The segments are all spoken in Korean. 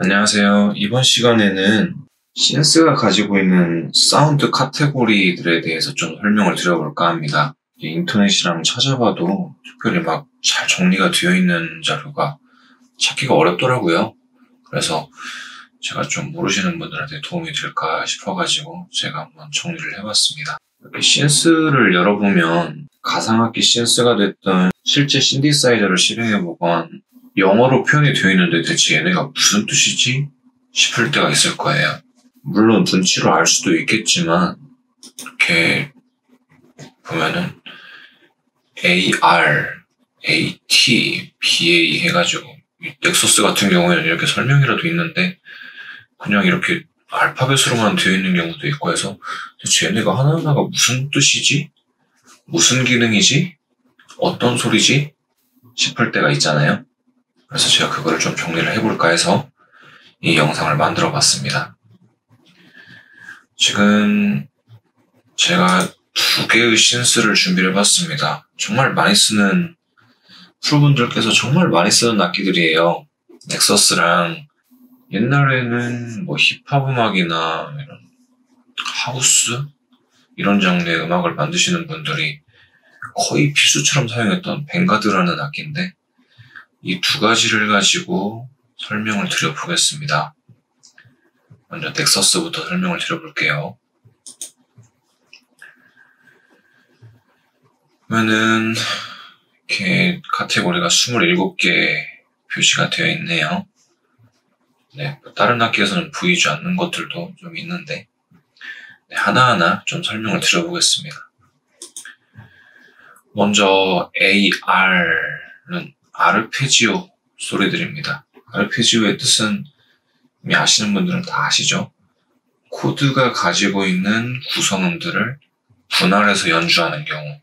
안녕하세요. 이번 시간에는 신스가 가지고 있는 사운드 카테고리들에 대해서 좀 설명을 드려볼까 합니다. 인터넷이랑 찾아봐도 특별히 막 잘 정리가 되어 있는 자료가 찾기가 어렵더라고요. 그래서 제가 좀 모르시는 분들한테 도움이 될까 싶어가지고 제가 한번 정리를 해봤습니다. 이렇게 신스를 열어보면 가상악기 신스가 됐던 실제 신디사이저를 실행해보건 영어로 표현이 되어 있는데 대체 얘네가 무슨 뜻이지? 싶을 때가 있을 거예요. 물론 눈치로 알 수도 있겠지만 이렇게 보면은 AR, AT, BA 해가지고 넥서스 같은 경우에는 이렇게 설명이라도 있는데 그냥 이렇게 알파벳으로만 되어 있는 경우도 있고 해서 대체 얘네가 하나하나가 무슨 뜻이지? 무슨 기능이지? 어떤 소리지? 싶을 때가 있잖아요. 그래서 제가 그거를 좀 정리를 해볼까 해서 이 영상을 만들어 봤습니다. 지금 제가 2개의 신스를 준비를 해봤습니다. 정말 많이 쓰는 프로분들께서 정말 많이 쓰는 악기들이에요. 넥서스랑 옛날에는 뭐 힙합 음악이나 이런 하우스 이런 장르의 음악을 만드시는 분들이 거의 필수처럼 사용했던 뱅가드라는 악기인데 이 두 가지를 가지고 설명을 드려보겠습니다. 먼저 넥서스부터 설명을 드려볼게요. 그러면은 이렇게 카테고리가 27개 표시가 되어 있네요. 네, 다른 악기에서는 보이지 않는 것들도 좀 있는데 하나하나 좀 설명을 드려보겠습니다. 먼저 AR는 아르페지오 소리들입니다. 아르페지오의 뜻은 이미 아시는 분들은 다 아시죠? 코드가 가지고 있는 구성음들을 분할해서 연주하는 경우,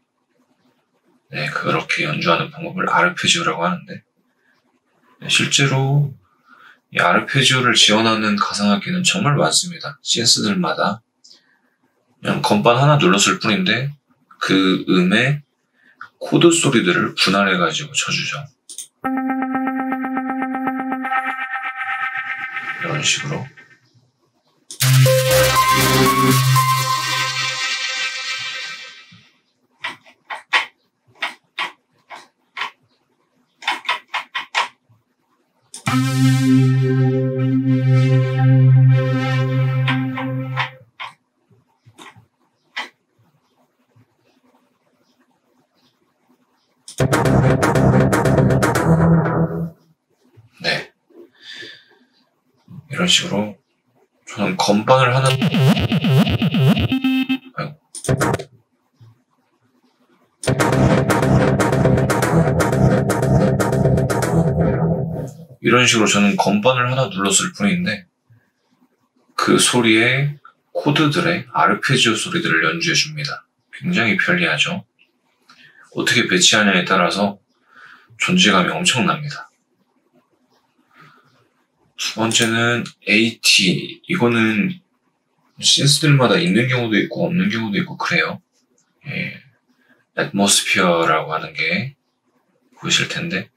네, 그렇게 연주하는 방법을 아르페지오라고 하는데, 실제로 이 아르페지오를 지원하는 가상악기는 정말 많습니다. 신스들마다 그냥 건반 하나 눌렀을 뿐인데 그 음의 코드 소리들을 분할해가지고 쳐주죠. 이런 식으로. 네. 이런 식으로 저는 건반을 하나 이런 식으로 저는 건반을 하나 눌렀을 뿐인데 그 소리의 코드들의 아르페지오 소리들을 연주해 줍니다. 굉장히 편리하죠. 어떻게 배치하냐에 따라서 존재감이 엄청납니다. 두 번째는 AT. 이거는 신스들마다 있는 경우도 있고 없는 경우도 있고 그래요. 예, atmosphere라고 하는 게 보이실 텐데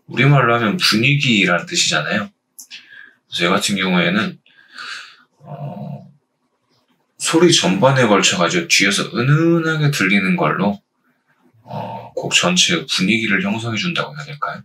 우리말로 하면 분위기란 뜻이잖아요. 그래서 얘 같은 경우에는 소리 전반에 걸쳐가지고 뒤에서 은은하게 들리는 걸로 곡 전체의 분위기를 형성해 준다고 해야 될까요?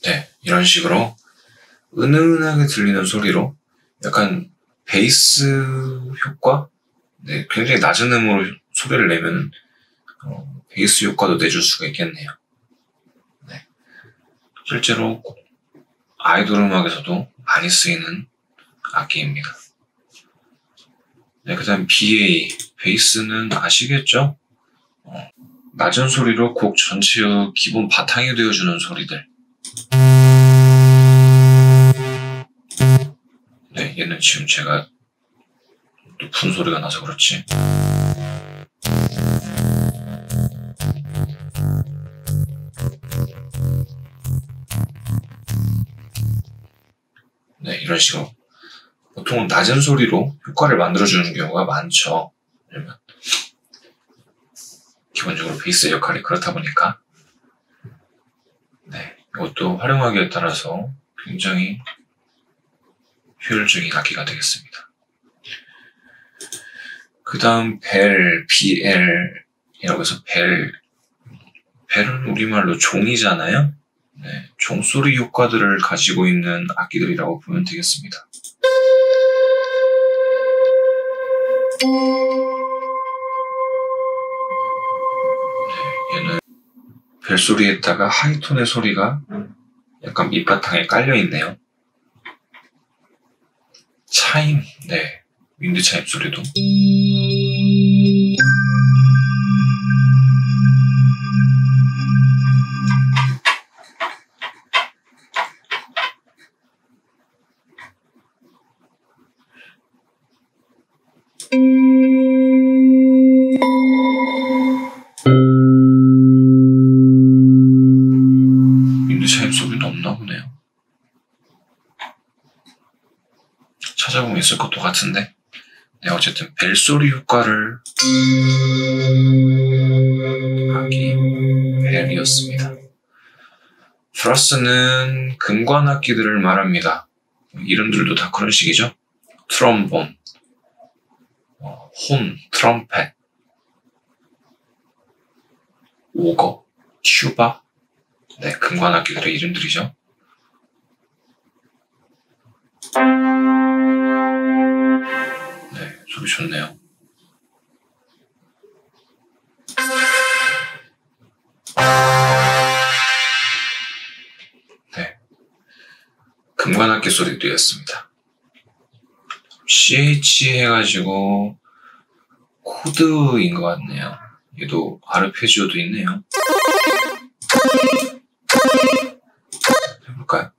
네, 이런 식으로 은은하게 들리는 소리로 약간 베이스 효과? 네, 굉장히 낮은 음으로 소리를 내면 베이스 효과도 내줄 수가 있겠네요. 네. 실제로 아이돌 음악에서도 많이 쓰이는 악기입니다. 네, 그 다음 BA, 베이스는 아시겠죠? 낮은 소리로 곡 전체의 기본 바탕이 되어주는 소리들. 네, 얘는 지금 제가 높은 소리가 나서 그렇지. 이런 식으로. 보통은 낮은 소리로 효과를 만들어주는 경우가 많죠. 왜냐면 기본적으로 베이스의 역할이 그렇다 보니까. 네, 이것도 활용하기에 따라서 굉장히 효율적인 악기가 되겠습니다. 그 다음 BL이라고 해서 벨은 우리말로 종이잖아요. 네, 종소리 효과들을 가지고 있는 악기들이라고 보면 되겠습니다. 네, 얘는 벨소리에다가 하이톤의 소리가 약간 밑바탕에 깔려있네요. 차임, 네, 윈드 차임 소리도. 윈드 차임 소리는 없나 보네요. 찾아보면 있을 것도 같은데. 네, 어쨌든 벨소리 효과를 악기 벨이었습니다. 프라스는 금관 악기들을 말합니다. 이름들도 다 그런 식이죠. 트럼본, 혼, 트럼펫, 오거, 튜바. 네, 금관 악기들의 이름들이죠. 네, 소리 좋네요. 네, 금관 악기 소리도 였습니다. CH 해가지고 코드인 것 같네요. 얘도 아르페지오도 있네요. 해볼까요?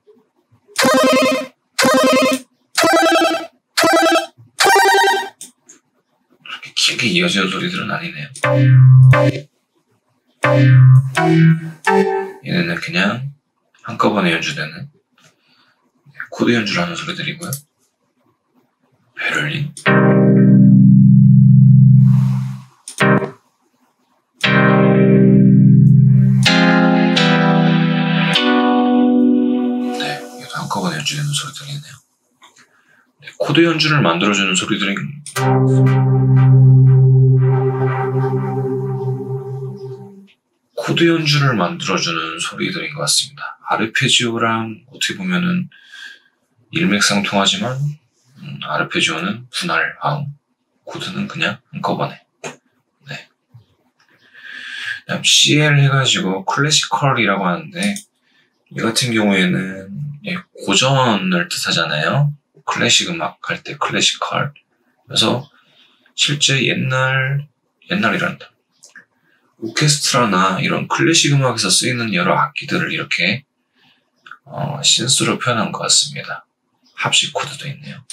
그렇게 길게 이어지는 소리들은 아니네요. 얘네는 그냥 한꺼번에 연주되는 코드 연주를 하는 소리들이고요. 베를린, 네, 이것도 한꺼번에 연주되는 소리들이네요. 네, 코드 연주를 만들어주는 소리들이 코드 연주를 만들어주는 소리들인 것 같습니다. 아르페지오랑 어떻게 보면은 일맥상통하지만 아르페지오는 분할 화음, 코드는 그냥 한꺼번에. 네. 그다음 CL 해가지고 클래시컬이라고 하는데 이 같은 경우에는 고전을 뜻하잖아요. 클래식 음악 할 때 클래시컬. 그래서 실제 옛날이란다. 오케스트라나 이런 클래식 음악에서 쓰이는 여러 악기들을 이렇게 신스로 표현한 것 같습니다. 합식 코드도 있네요.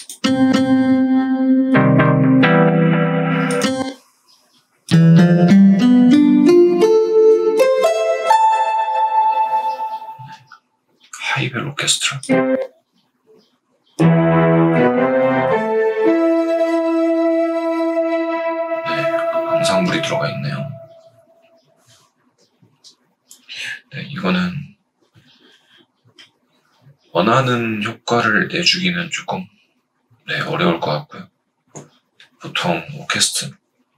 하이벨 오케스트라. 네, 앙상블이 들어가 있네요. 네, 이거는 원하는 효과를 내주기는 조금 어려울 것 같고요. 보통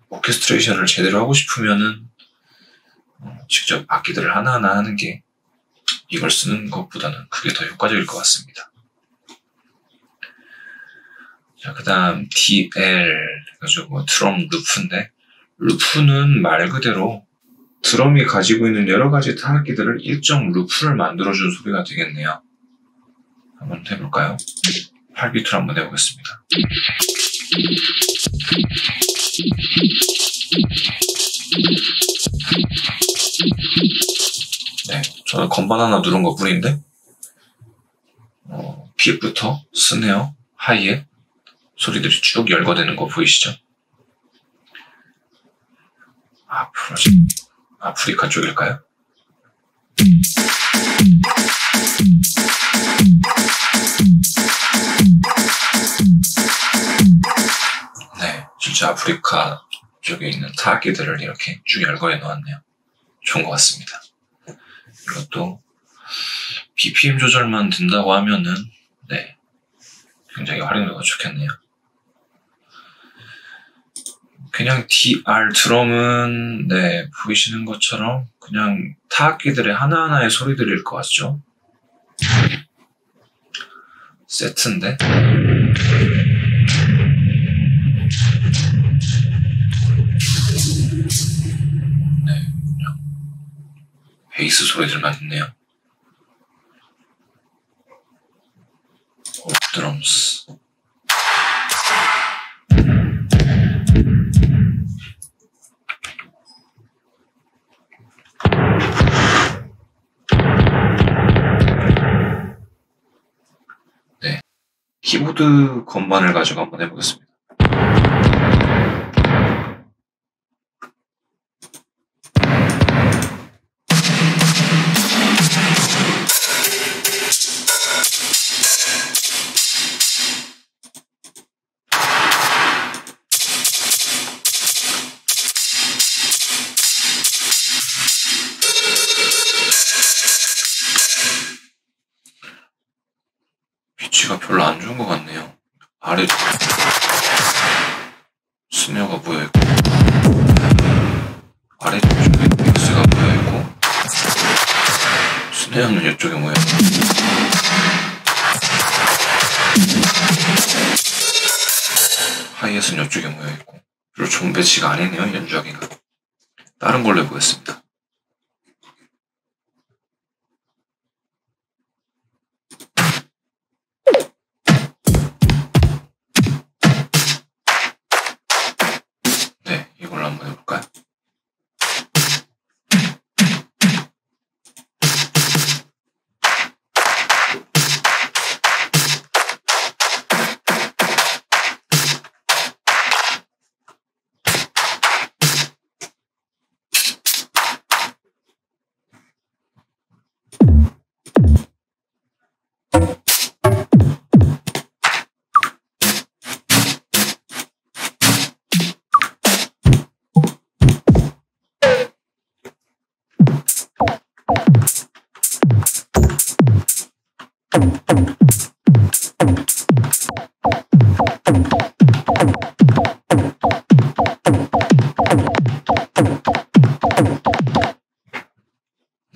오케스트레이션을 제대로 하고 싶으면은 직접 악기들을 하나하나 하는 게 이걸 쓰는 것보다는 그게 더 효과적일 것 같습니다. 자, 그 다음 DL 해가지고 드럼 루프인데, 루프는 말 그대로 드럼이 가지고 있는 여러 가지 타악기들을 일정 루프를 만들어준 소리가 되겠네요. 한번 해볼까요? 8비트로 한번 해보겠습니다. 네, 저는 건반 하나 누른 것 뿐인데 빅부터 스네어, 하이에 소리들이 쭉 열거되는 거 보이시죠? 아프리카 쪽일까요? 진짜 아프리카 쪽에 있는 타악기들을 이렇게 쭉 열거해 놓았네요. 좋은 것 같습니다. 이것도 BPM 조절만 된다고 하면은 네, 굉장히 활용도가 좋겠네요. 그냥 DR 드럼은 네, 보이시는 것처럼 그냥 타악기들의 하나하나의 소리들일 것 같죠? 세트인데 네, 그냥 베이스 소리들만 있네요. 드럼스 네, 키보드 건반을 가지고 한번 해보겠습니다. 위치가 별로 안 좋은 것 같네요. 아래쪽 스네어가 모여있고 아래쪽에 믹스가 모여있고 스네어는 이쪽에 모여있고 하이햇은 이쪽에 모여있고 별로 좋은 배치가 아니네요. 연주하기가. 다른 걸로 해보겠습니다. 네, 이걸로 한번 해볼까요?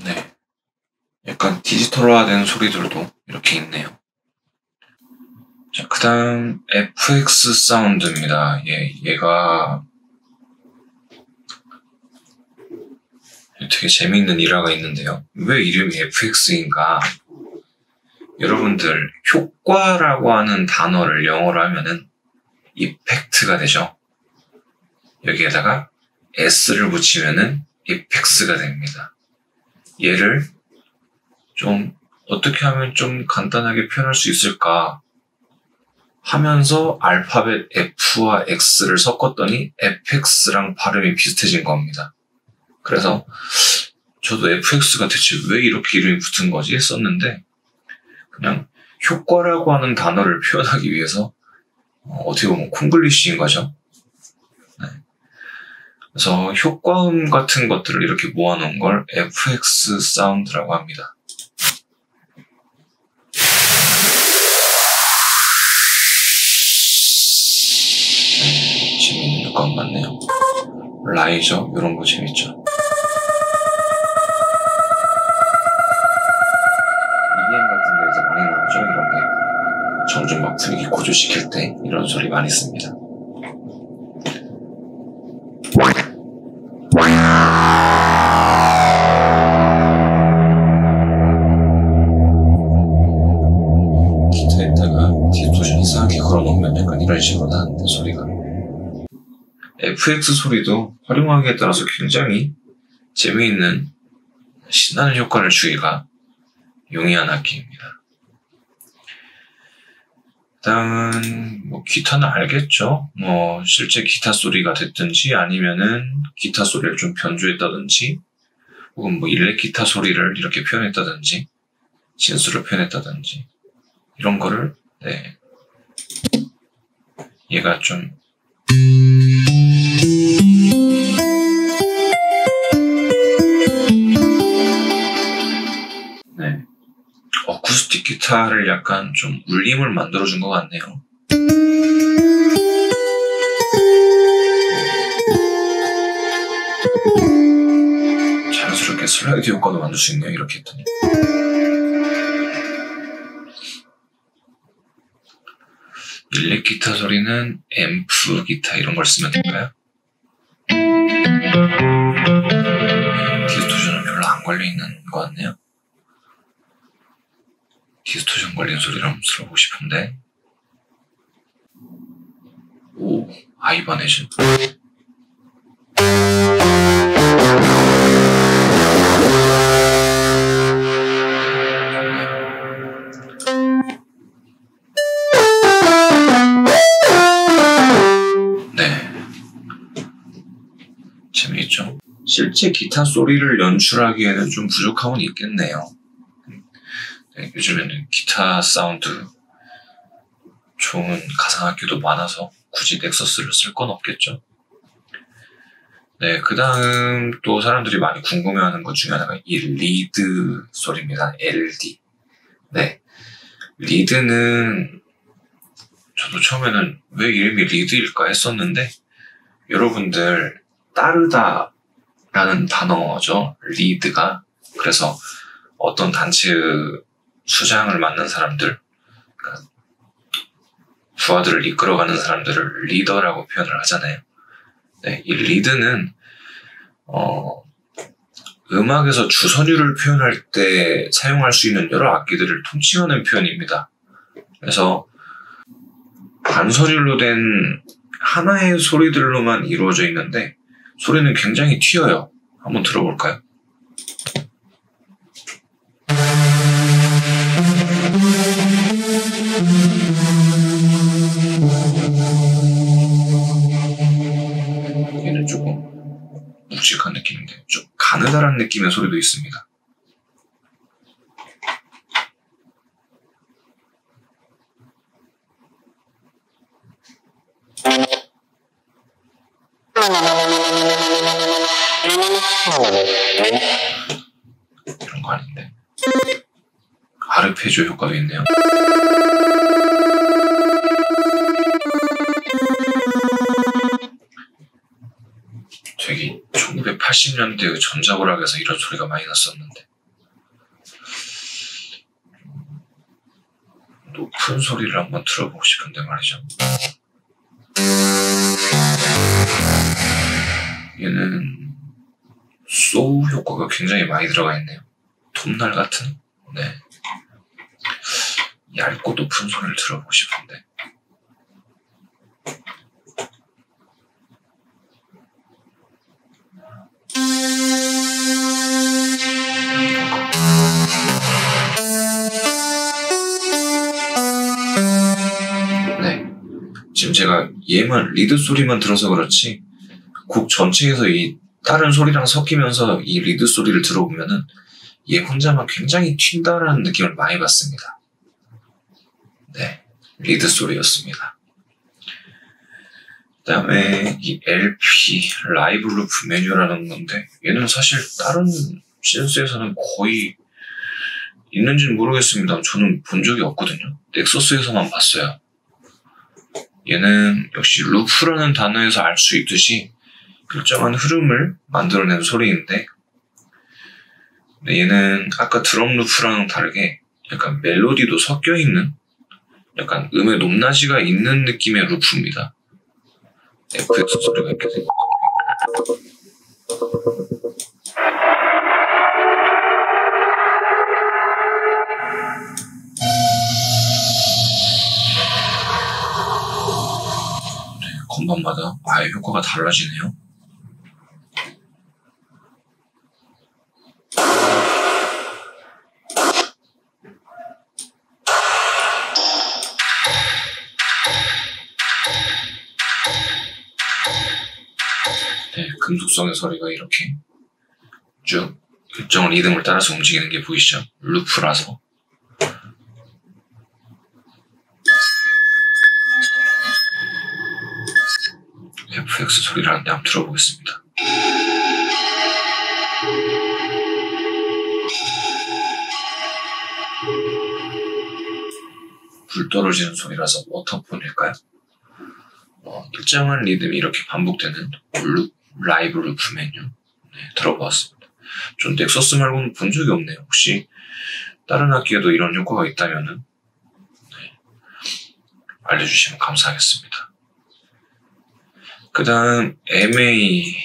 네, 약간 디지털화된 소리들도 이렇게 있네요. 자, 그 다음 FX 사운드입니다. 얘가 되게 재미있는 일화가 있는데요. 왜 이름이 FX인가? 여러분들 효과라고 하는 단어를 영어로 하면은 이펙트가 되죠. 여기에다가 S를 붙이면은 이펙스가 됩니다. 얘를 좀 어떻게 하면 좀 간단하게 표현할 수 있을까 하면서 알파벳 F와 X를 섞었더니 FX랑 발음이 비슷해진 겁니다. 그래서 저도 FX가 대체 왜 이렇게 이름이 붙은 거지 했었는데 그냥 효과라고 하는 단어를 표현하기 위해서 어떻게 보면 콩글리시인 거죠. 네. 그래서 효과음 같은 것들을 이렇게 모아놓은 걸 FX 사운드라고 합니다. 재미있는 효과음 같네요. 라이저 이런 거 재밌죠. EDM 같은 데에서 많이 나오죠. 이런 게 점점 막 분위기 고조시킬 때 이런 소리 많이 씁니다. 기타에다가 디스토션 이상하게 걸어놓으면 약간 이런 식으로 나는데 소리가. FX 소리도 활용하기에 따라서 굉장히 재미있는 신나는 효과를 주기가 용이한 악기입니다. 다음은 뭐 기타는 알겠죠. 뭐 실제 기타 소리가 됐든지 아니면은 기타 소리를 좀 변조했다든지 혹은 뭐 일렉 기타 소리를 이렇게 표현했다든지 진수를 표현했다든지 이런 거를 네. 얘가 좀 기타를 약간 좀 울림을 만들어준 것 같네요. 자연스럽게 슬라이드 효과도 만들 수 있네요. 이렇게 했더니. 일렉 기타 소리는 앰프 기타 이런 걸 쓰면 될까요? 디스토션은 별로 안 걸려있는 것 같네요. 디스토션 걸린 소리를 한번 들어보고 싶은데. 오, 하이바네이션. 네, 재미있죠? 실제 기타 소리를 연출하기에는 좀 부족함은 있겠네요. 네, 요즘에는 기타 사운드 좋은 가상악기도 많아서 굳이 넥서스를 쓸 건 없겠죠. 네, 그 다음 또 사람들이 많이 궁금해하는 것 중에 하나가 이 리드 소리입니다. LD. 네, 리드는 저도 처음에는 왜 이름이 리드일까 했었는데 여러분들 따르다라는 단어죠. 리드가. 그래서 어떤 단체 수장을 맡는 사람들, 그러니까 부하들을 이끌어가는 사람들을 리더라고 표현을 하잖아요. 네, 이 리드는 음악에서 주선율을 표현할 때 사용할 수 있는 여러 악기들을 통칭하는 표현입니다. 그래서 반선율로 된 하나의 소리들로만 이루어져 있는데 소리는 굉장히 튀어요. 한번 들어볼까요? 얘는 조금 묵직한 느낌인데 좀 가느다란 느낌의 소리도 있습니다. 이런 거 아닌데. 아르페지오 효과도 있네요. 되게 1980년대 전자오락에서 이런 소리가 많이 났었는데 높은 소리를 한번 들어보고 싶은데 말이죠. 얘는 소우 효과가 굉장히 많이 들어가 있네요. 톱날 같은. 네. 얇고 높은 소리를 들어보고 싶은데. 네. 지금 제가 얘만 리드 소리만 들어서 그렇지 곡 전체에서 이 다른 소리랑 섞이면서 이 리드 소리를 들어보면은 얘 혼자만 굉장히 튄다라는 느낌을 많이 받습니다. 네, 리드 소리였습니다. 그 다음에 이 LP, 라이브 루프 메뉴라는 건데 얘는 사실 다른 신스에서는 거의 있는지는 모르겠습니다. 저는 본 적이 없거든요. 넥서스에서만 봤어요. 얘는 역시 루프라는 단어에서 알 수 있듯이 일정한 흐름을 만들어낸 소리인데 얘는 아까 드럼 루프랑 다르게 약간 멜로디도 섞여있는 약간 음의 높낮이가 있는 느낌의 루프입니다. FX 소리가 이렇게 생겼죠. 건반마다 아예 효과가 달라지네요. 네, 금속성의 소리가 이렇게 쭉 일정한 리듬을 따라서 움직이는 게 보이시죠? 루프라서. FX 소리를 하는데 한번 들어보겠습니다. 불 떨어지는 소리라서 워터폰일까요? 일정한 리듬이 이렇게 반복되는 라이브 루프 메뉴 들어보았습니다. 전 넥서스 말고는 본 적이 없네요. 혹시 다른 악기에도 이런 효과가 있다면 알려주시면 감사하겠습니다. 그 다음 MA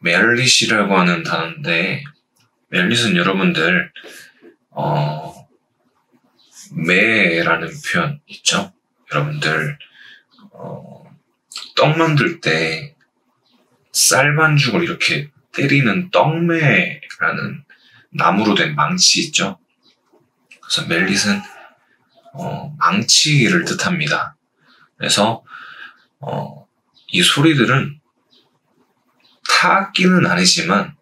멜릿이라고 하는 단어인데, 멜릿은 여러분들 매라는 표현 있죠? 여러분들 떡 만들 때 쌀 반죽을 이렇게 때리는 떡매라는 나무로 된 망치 있죠? 그래서 멜릿은 망치를 뜻합니다. 그래서 이 소리들은 타악기는 아니지만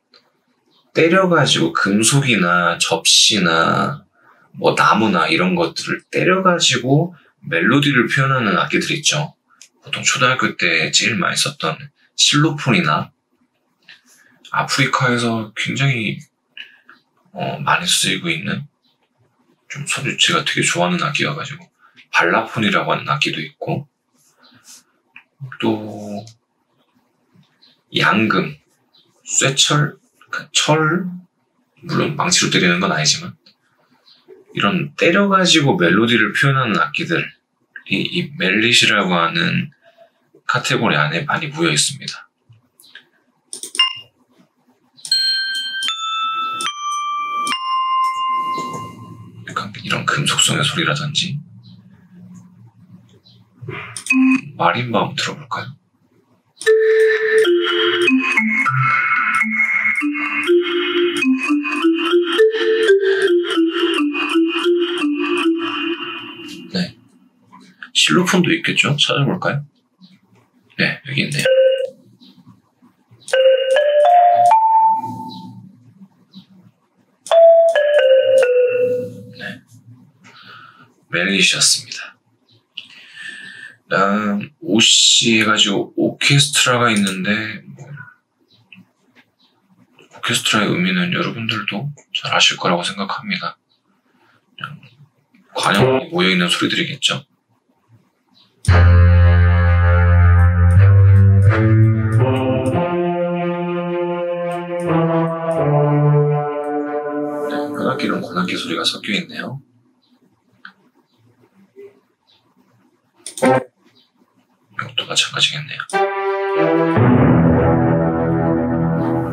때려가지고 금속이나 접시나 뭐 나무나 이런 것들을 때려가지고 멜로디를 표현하는 악기들 있죠. 보통 초등학교 때 제일 많이 썼던 실로폰이나 아프리카에서 굉장히 많이 쓰이고 있는, 좀 제가 되게 좋아하는 악기여가지고 발라폰이라고 하는 악기도 있고, 또 양금, 쇠철, 철, 물론 망치로 때리는 건 아니지만 이런 때려가지고 멜로디를 표현하는 악기들이 이 멜릿이라고 하는 카테고리 안에 많이 모여 있습니다. 약간 이런 금속성의 소리라든지, 마림바 한번 들어볼까요? 네, 실로폰도 있겠죠? 찾아볼까요? 네, 여기 있네요. 네, 멜릿이었습니다. 다음 OC 해가지고 오케스트라가 있는데, 오케스트라의 의미는 여러분들도 잘 아실 거라고 생각합니다. 그냥 관현악이 모여있는 소리들이겠죠. 네, 현악기는 관악기 소리가 섞여 있네요. 이것도 마찬가지겠네요.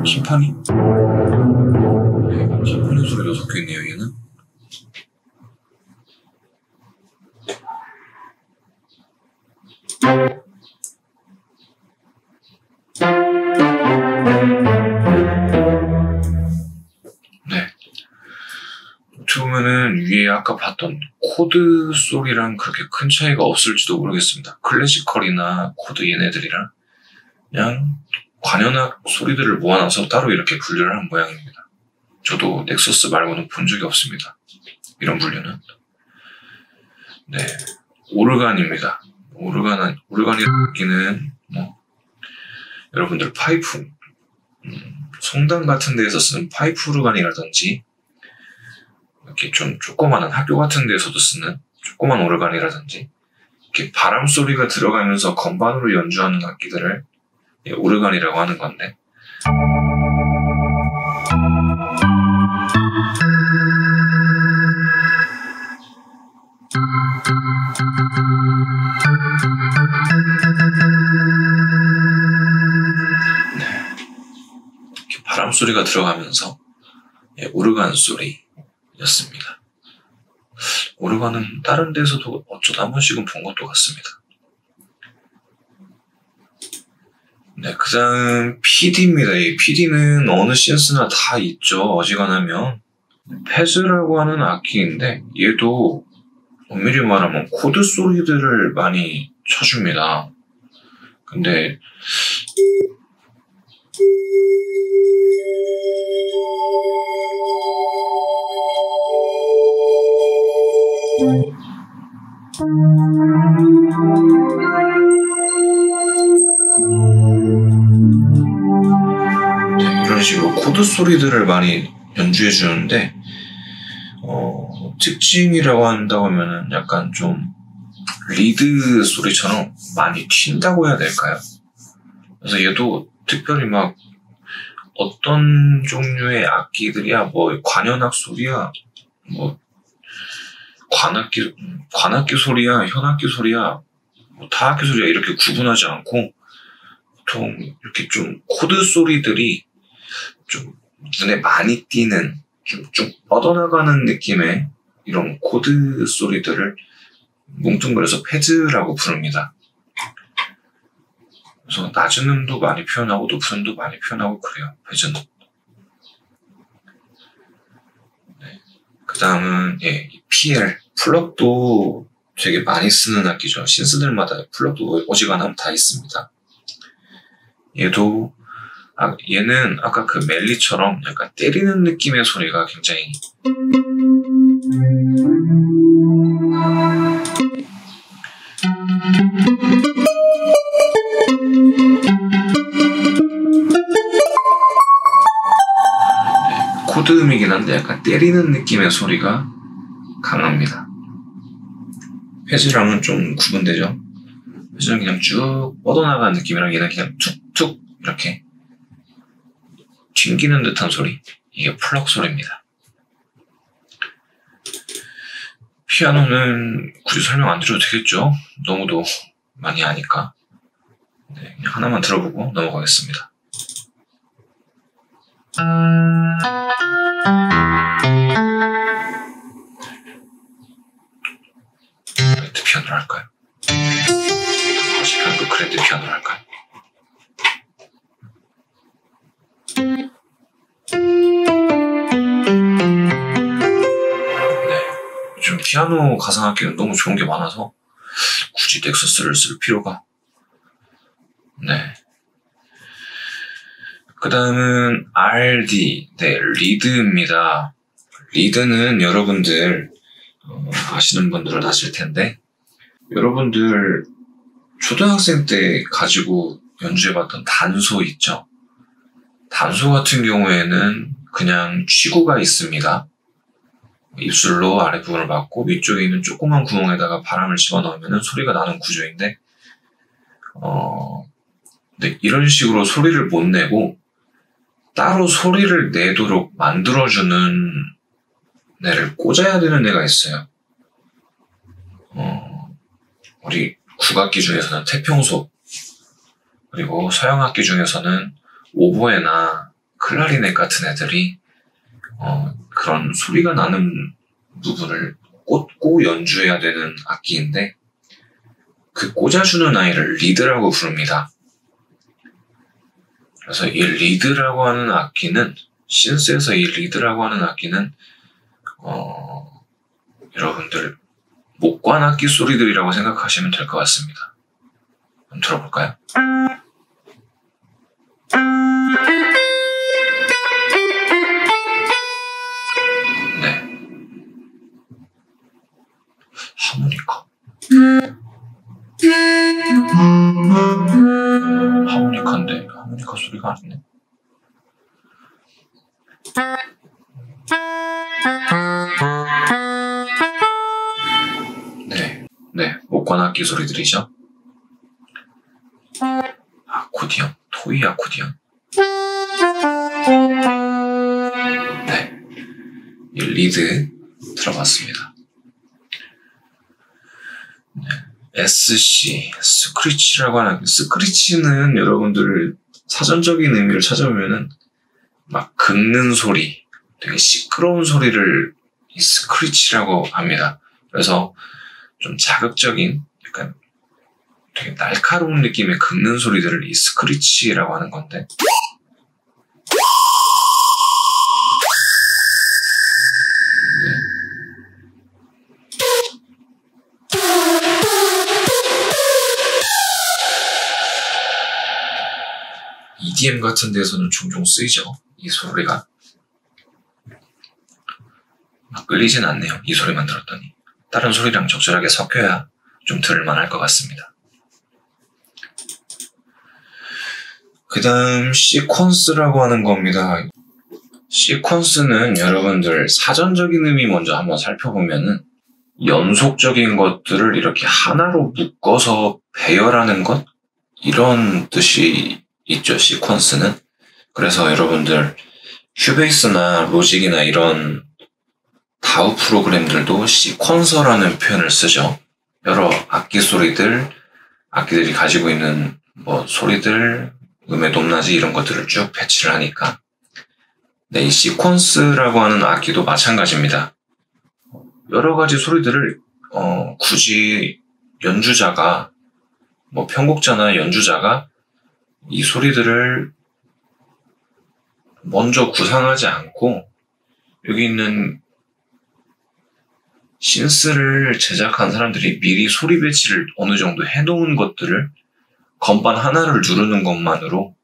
심파니? 네, 심파니 소리도 섞여 있네요, 얘는. 네. 어떻게 보면은 위에 아까 봤던 코드 소리랑 그렇게 큰 차이가 없을지도 모르겠습니다. 클래시컬이나 코드 얘네들이랑 그냥 관현악 소리들을 모아놔서 따로 이렇게 분류를 한 모양입니다. 저도 넥서스 말고는 본 적이 없습니다. 이런 분류는. 네, 오르간입니다. 오르간이라는 여러분들 파이프, 성당 같은 데에서 쓰는 파이프 오르간이라든지, 이렇게 좀 조그마한 학교 같은 데에서도 쓰는 조그만 오르간이라든지, 이렇게 바람 소리가 들어가면서 건반으로 연주하는 악기들을 오르간이라고 하는 건데, 이렇게 바람 소리가 들어가면서 오르간 소리였습니다. 오르간은 다른 데서도 어쩌다 한 번씩은 본 것도 같습니다. 네, 그 다음 PD입니다. 이 PD는 어느 시엔스나 다 있죠. 어지간하면. 페즈라고 하는 악기인데, 얘도 엄밀히 말하면 코드 소리들을 많이 쳐줍니다. 근데 네, 이런 식으로 코드 소리들을 많이 연주해 주는데, 특징이라고 한다고 하면은 약간 좀 리드 소리처럼 많이 튄다고 해야 될까요? 그래서 얘도 특별히 막 어떤 종류의 악기들이야, 뭐 관현악 소리야, 뭐 관악기 소리야, 현악기 소리야, 뭐 타악기 소리야 이렇게 구분하지 않고 보통 이렇게 좀 코드 소리들이 좀 눈에 많이 띄는 좀 뻗어나가는 느낌의 이런 코드 소리들을 뭉뚱그려서 패드라고 부릅니다. 그래서 낮은 음도 많이 표현하고 높은 음도 많이 표현하고 그래요. 패드는. 네. 그 다음은 PL 플럭도 되게 많이 쓰는 악기죠. 신스들마다 플럭도 어지간하면 다 있습니다. 얘는 아까 그 멜리처럼 약간 때리는 느낌의 소리가 굉장히 코드 음이긴 한데 약간 때리는 느낌의 소리가 강합니다. 패즈랑은 좀 구분되죠. 패즈는 그냥 쭉 뻗어나가는 느낌이랑 얘는 그냥 툭툭 이렇게 튕기는 듯한 소리, 이게 플럭 소리입니다. 피아노는 굳이 설명 안 드려도 되겠죠? 너무도 많이 아니까. 네, 그냥 하나만 들어보고 넘어가겠습니다. 그랜드 피아노를 할까요? 아시간 그랜드 피아노를 할까요? 요즘 피아노 가상악기는 너무 좋은 게 많아서 굳이 넥서스를 쓸 필요가. 네. 그 다음은 RD, 리드입니다. 리드는 여러분들 아시는 분들은 아실 텐데, 여러분들 초등학생 때 가지고 연주해봤던 단소 있죠? 단소 같은 경우에는 그냥 쥐구가 있습니다. 입술로 아랫부분을 막고 위쪽에 있는 조그만 구멍에다가 바람을 집어넣으면 소리가 나는 구조인데, 네, 이런 식으로 소리를 못 내고 따로 소리를 내도록 만들어주는 애를 꽂아야 되는 애가 있어요. 우리 국악기 중에서는 태평소, 그리고 서양악기 중에서는 오보에나 클라리넷 같은 애들이 그런 소리가 나는 부분을 꽂고 연주해야 되는 악기인데, 그 꽂아주는 아이를 리드라고 부릅니다. 그래서 이 리드라고 하는 악기는, 신스에서 이 리드라고 하는 악기는 여러분들 목관 악기 소리들이라고 생각하시면 될 것 같습니다. 한번 들어볼까요? 네. 하모니카. 하모니카인데 하모니카 소리가 아니네. 네, 목관 악기 소리들이죠. 아코디언, 토이 아코디언. 네, 이 리드 들어봤습니다. 네. SC, 스크리치라고 하는, 스크리치는 여러분들 사전적인 의미를 찾아보면은 막 긁는 소리, 되게 시끄러운 소리를 이 스크리치라고 합니다. 그래서 좀 자극적인, 약간 되게 날카로운 느낌의 긁는 소리들을 이 스크리치라고 하는 건데, EDM 같은 데서는 종종 쓰이죠. 이 소리가. 막 끌리진 않네요. 이 소리만 들었더니. 다른 소리랑 적절하게 섞여야 좀 들을만할 것 같습니다. 그 다음 시퀀스라고 하는 겁니다. 시퀀스는 여러분들 사전적인 의미 먼저 한번 살펴보면은 연속적인 것들을 이렇게 하나로 묶어서 배열하는 것? 이런 뜻이 있죠, 시퀀스는. 그래서 여러분들 큐베이스나 로직이나 이런 다우 프로그램들도 시퀀서라는 표현을 쓰죠. 여러 악기 소리들, 악기들이 가지고 있는 뭐 소리들, 음의 높낮이 이런 것들을 쭉 배치를 하니까. 네, 이 시퀀스라고 하는 악기도 마찬가지입니다. 여러 가지 소리들을 굳이 연주자가 뭐 편곡자나 연주자가 이 소리들을 먼저 구상하지 않고 여기 있는 신스를 제작한 사람들이 미리 소리 배치를 어느 정도 해놓은 것들을 건반 하나를 누르는 것만으로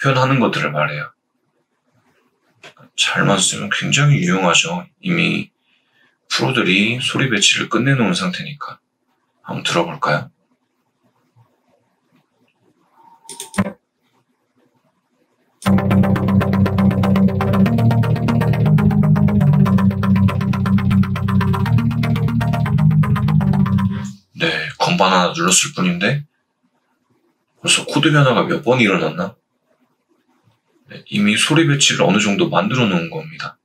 표현하는 것들을 말해요. 잘만 쓰면 굉장히 유용하죠. 이미 프로들이 소리 배치를 끝내놓은 상태니까. 한번 들어볼까요? 네, 건반 하나 눌렀을 뿐인데 벌써 코드 변화가 몇 번 일어났나? 네, 이미 소리 배치를 어느 정도 만들어 놓은 겁니다.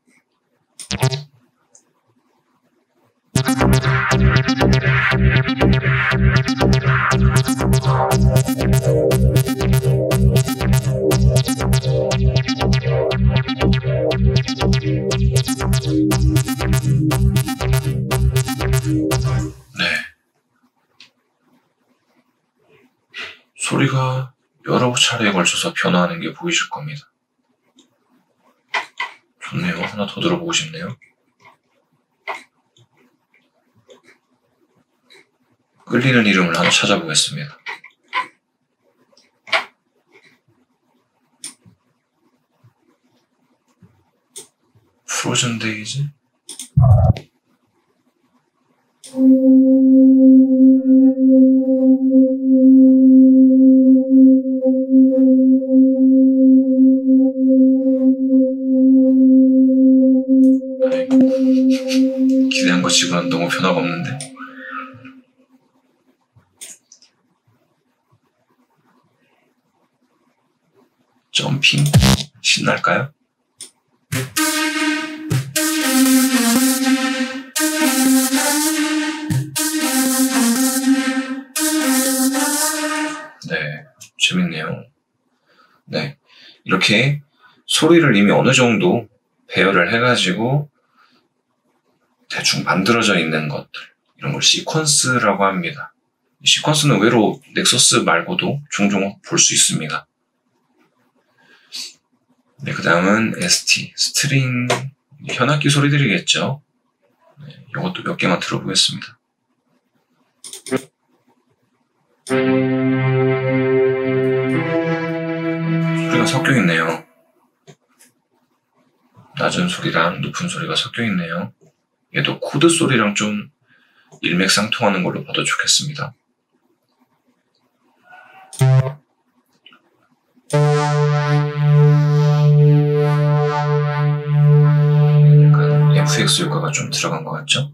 네. 소리가 여러 차례에 걸쳐서 변화하는 게 보이실 겁니다. 좋네요. 하나 더 들어보고 싶네요. 끌리는 이름을 하나 찾아보겠습니다. 프로즌 데이즈? 기대한 것 치고는 너무 변화가 없는데. 점핑? 신날까요? 네, 재밌네요. 네, 이렇게 소리를 이미 어느 정도 배열을 해가지고 대충 만들어져 있는 것들, 이런 걸 시퀀스라고 합니다. 시퀀스는 의외로 넥서스 말고도 종종 볼 수 있습니다. 네, 그 다음은 ST, 스트링, 현악기 소리들이겠죠. 네, 이것도 몇 개만 들어보겠습니다. 소리가 섞여 있네요. 낮은 소리랑 높은 소리가 섞여 있네요. 얘도 코드 소리랑 좀 일맥상통하는 걸로 봐도 좋겠습니다. 약간 FX 효과가 좀 들어간 것 같죠?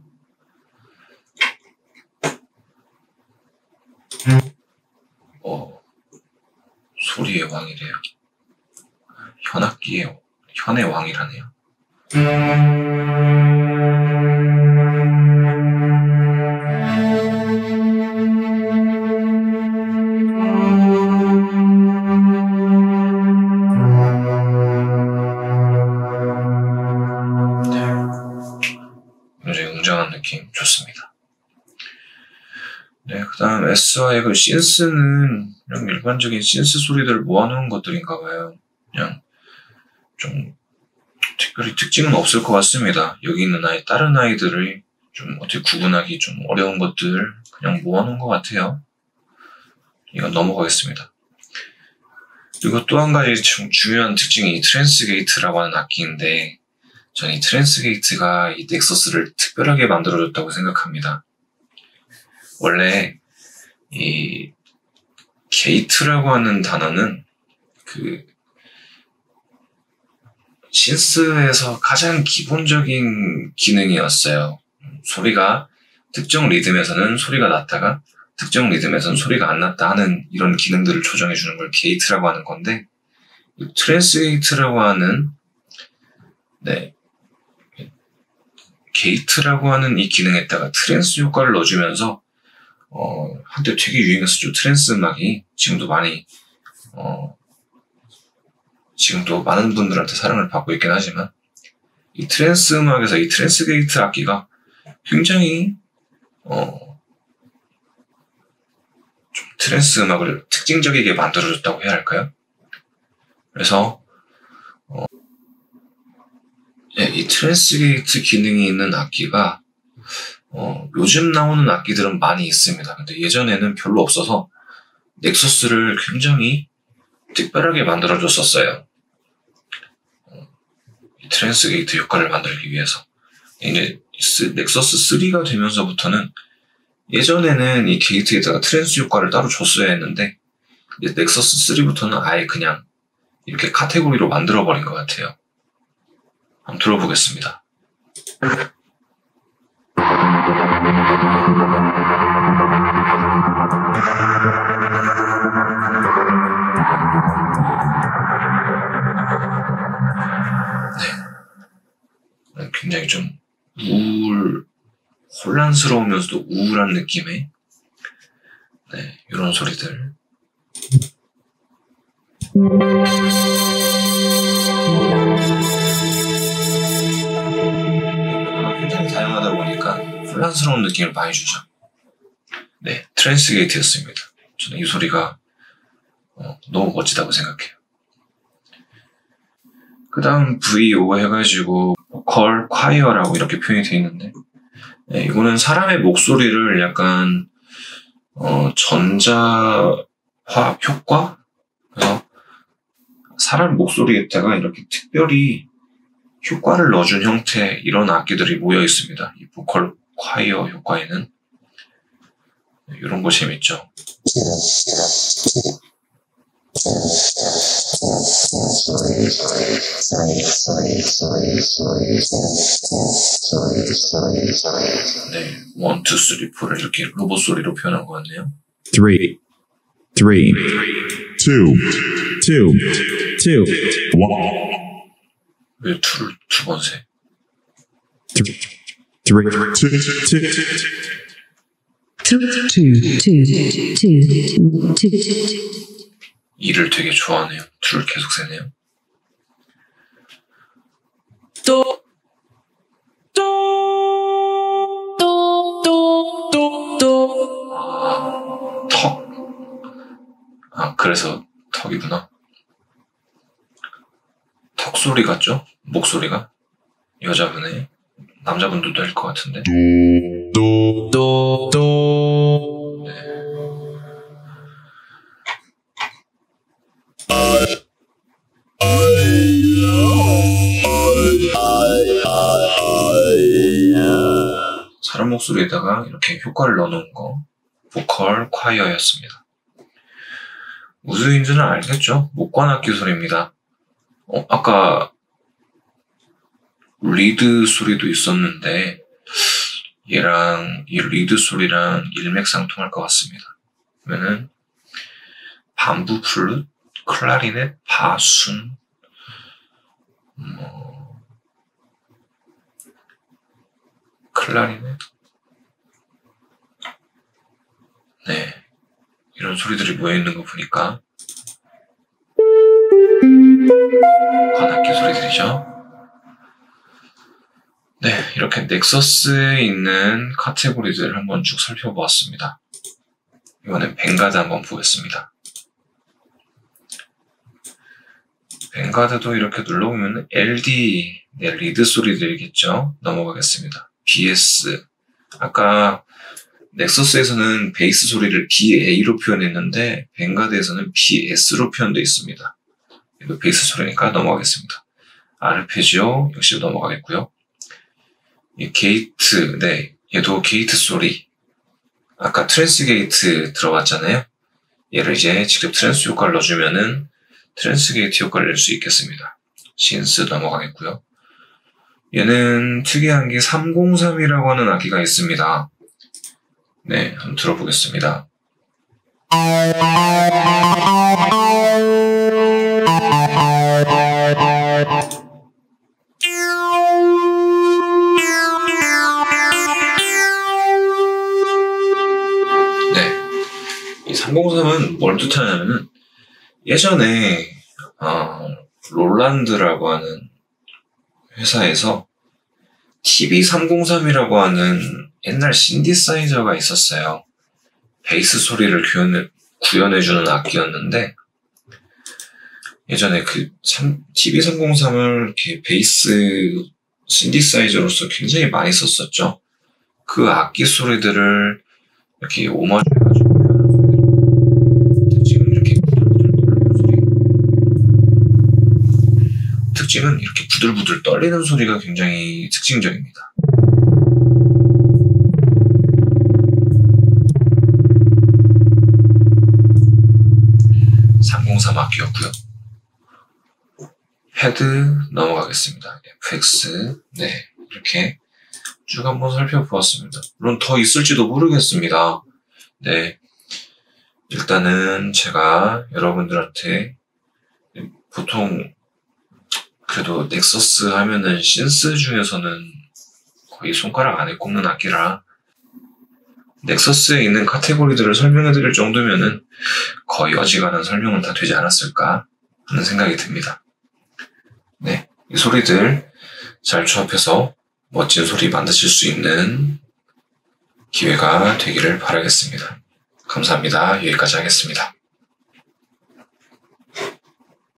소리의 왕이래요. 현악기의 현의 왕이라네요. 굉장히 웅장한 느낌 좋습니다. 네, 그 다음 S와의 그 신스는 그냥 일반적인 신스 소리들을 모아놓은 것들인가 봐요. 그냥 좀 특별히 특징은 없을 것 같습니다. 여기 있는 다른 아이들을 좀 어떻게 구분하기 좀 어려운 것들 그냥 모아놓은 것 같아요. 이건 넘어가겠습니다. 그리고 또 한 가지 좀 중요한 특징이 이 트랜스 게이트라고 하는 악기인데 저는 이 트랜스 게이트가 이 넥서스를 특별하게 만들어줬다고 생각합니다. 원래 이 게이트라고 하는 단어는 그 신스에서 가장 기본적인 기능이었어요. 소리가 특정 리듬에서는 소리가 났다가 특정 리듬에서는 소리가 안 났다 하는 이런 기능들을 조정해주는 걸 게이트라고 하는 건데, 이 트랜스 게이트라고 하는 게이트라고 하는 이 기능에다가 트랜스 효과를 넣어주면서 한때 되게 유행했었죠. 트랜스 음악이 지금도 많이 지금도 많은 분들한테 사랑을 받고 있긴 하지만, 이 트랜스 음악에서 이 트랜스 게이트 악기가 굉장히 좀 트랜스 음악을 특징적이게 만들어줬다고 해야 할까요? 그래서 이 트랜스 게이트 기능이 있는 악기가 요즘 나오는 악기들은 많이 있습니다. 근데 예전에는 별로 없어서 넥서스를 굉장히 특별하게 만들어줬었어요. 이 트랜스 게이트 효과를 만들기 위해서. 이제 넥서스 3가 되면서부터는, 예전에는 이 게이트에다가 트랜스 효과를 따로 줬어야 했는데, 이제 넥서스 3부터는 아예 그냥 이렇게 카테고리로 만들어버린 것 같아요. 한번 들어보겠습니다. 네. 굉장히 좀 혼란스러우면서도 우울한 느낌의 이런 소리들. 굉장히 다양하다 보니까 혼란스러운 느낌을 많이 주죠. 네, 트랜스 게이트였습니다. 저는 이 소리가 너무 멋지다고 생각해요. 그 다음 VO 해가지고 보컬 콰이어라고 이렇게 표현이 되어 있는데, 이거는 사람의 목소리를 약간 전자화 효과? 그래서 사람 목소리에다가 이렇게 특별히 효과를 넣어준 형태, 이런 악기들이 모여 있습니다. 이 보컬 콰이어 효과에는. 이런 거 재밌죠? 네, 1, 2, 3, 4를 이렇게 로봇 소리로 표현한 것 같네요. 3, 2, 2, 2, 2, 1. 왜 2를 두 번 세? 3, 2, 2. 2를 되게 좋아하네요. 2를 계속 세네요. 턱. 그래서 턱이구나. 턱 소리 같죠? 목소리가? 여자분의, 남자분들도 할 것 같은데. 네. 사람 목소리에다가 이렇게 효과를 넣어놓은 거, 보컬 콰이어였습니다. 무슨 인지는 알겠죠? 목관악기 소리입니다. 아까 리드 소리도 있었는데 얘랑 이 리드 소리랑 일맥상통할 것 같습니다. 그러면은 반부 플룻, 클라리넷, 바순, 클라리넷, 네, 이런 소리들이 모여있는 거 보니까 관악기 소리들이죠. 네, 이렇게 넥서스에 있는 카테고리들을 한번 쭉 살펴보았습니다. 이번엔 벵가드 한번 보겠습니다. 벵가드도 이렇게 눌러보면 LD, 네, 리드 소리들이겠죠. 넘어가겠습니다. BS, 아까 넥서스에서는 베이스 소리를 BA로 표현했는데 벵가드에서는 BS로 표현되어 있습니다. 이거 베이스 소리니까 넘어가겠습니다. 아르페지오 역시 넘어가겠고요. 이 게이트, 네, 얘도 게이트 소리. 아까 트랜스 게이트 들어갔잖아요. 얘를 이제 직접 트랜스 효과를 넣어주면은 트랜스 게이트 효과를 낼 수 있겠습니다. 신스 넘어가겠고요. 얘는 특이한 게 303이라고 하는 악기가 있습니다. 네, 한번 들어보겠습니다. 네, 이 303은 뭘 뜻하냐면은 예전에 롤란드라고 하는 회사에서 TB303이라고 하는 옛날 신디사이저가 있었어요. 베이스 소리를 구현해주는 악기였는데 예전에 그 TB303을 이렇게 베이스 신디사이저로서 굉장히 많이 썼었죠. 그 악기 소리들을 이렇게 오마주해가지고 표현한 소리들. 특징은 이렇게 부들부들 떨리는 소리. 특징은 이렇게 부들부들 떨리는 소리가 굉장히 특징적입니다. 악기였고요. 헤드 넘어가겠습니다. FX 네 이렇게 쭉 한번 살펴보았습니다. 물론 더 있을지도 모르겠습니다. 네 일단은 제가 여러분들한테 보통 그래도 넥서스 하면은 신스 중에서는 거의 손가락 안에 꼽는 악기라 넥서스에 있는 카테고리들을 설명해드릴 정도면은 거의 어지간한 설명은 다 되지 않았을까 하는 생각이 듭니다. 네, 이 소리들 잘 조합해서 멋진 소리 만드실 수 있는 기회가 되기를 바라겠습니다. 감사합니다. 여기까지 하겠습니다.